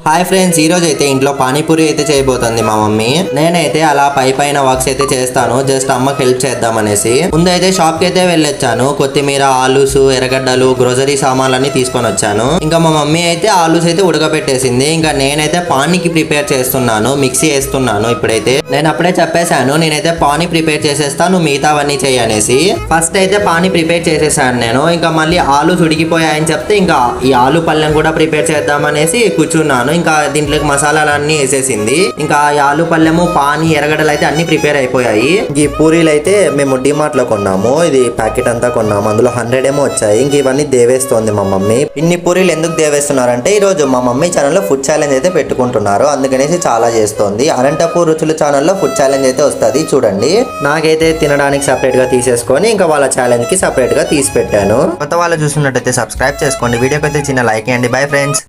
Hi friends, ఈ రోజు అయితే ఇంట్లో పానీపూరి అయితే చేయబోతుంది మా మమ్మీ. నేనైతే అలా పైన వర్క్స్ అయితే చేస్తాను, జస్ట్ అమ్మకి హెల్ప్ చేద్దాం అనేసి. ముందైతే షాప్ కి అయితే వెళ్ళొచ్చాను. కొత్తిమీర, ఆలూస్, ఎర్రగడ్డలు, గ్రోసరీ సామాన్లన్నీ తీసుకొని వచ్చాను. ఇంకా మా మమ్మీ అయితే ఆలూస్ అయితే ఉడకబెట్టేసింది. ఇంకా నేనైతే పానీకి ప్రిపేర్ చేస్తున్నాను, మిక్సీ వేస్తున్నాను. ఇప్పుడైతే నేను అప్పుడే చెప్పేశాను, నేనైతే పానీ ప్రిపేర్ చేసేస్తాను, మిగతావన్నీ చేయనేసి. ఫస్ట్ అయితే పానీ ప్రిపేర్ చేసేసాను నేను. ఇంకా మళ్ళీ ఆలూస్ ఉడికిపోయాయని చెప్తే ఇంకా ఈ ఆలు పళ్ళెం కూడా ప్రిపేర్ చేద్దాం అనేసి కూర్చున్నాను. ఇంకా దీంట్లోకి మసాలాలన్నీ వేసేసింది. ఇంకా ఈ ఆలు పళ్ళెము, పానీ, ఎర్రగడ్డలు అయితే అన్ని ప్రిపేర్ అయిపోయాయి. ఈ పూరీలు అయితే మేము డిమార్ట్ లో కొన్నాము. ఇది ప్యాకెట్ అంతా కొన్నాము, అందులో 100 ఏమో వచ్చాయి. ఇంక ఇవన్నీ దేవేస్తోంది మా మమ్మీ. ఇన్ని పూరీలు ఎందుకు దేవేస్తున్నారంటే ఈ రోజు మా మమ్మీ ఛానల్లో ఫుడ్ ఛాలెంజ్ అయితే పెట్టుకుంటున్నారు, అందుకనేసి చాలా చేస్తోంది. అనంతపూర్ రుచులు ఛానల్లో ఫుడ్ ఛాలెంజ్ అయితే వస్తుంది చూడండి. నాకైతే తినడానికి సపరేట్ గా తీసేసుకొని ఇంకా వాళ్ళ ఛాలెంజ్ కి సపరేట్ గా తీసి పెట్టాను. కొత్త వాళ్ళు చూస్తున్నట్టయితే సబ్స్క్రైబ్ చేసుకోండి, వీడియోకి అయితే చిన్న లైక్ చేయండి. Bye friends.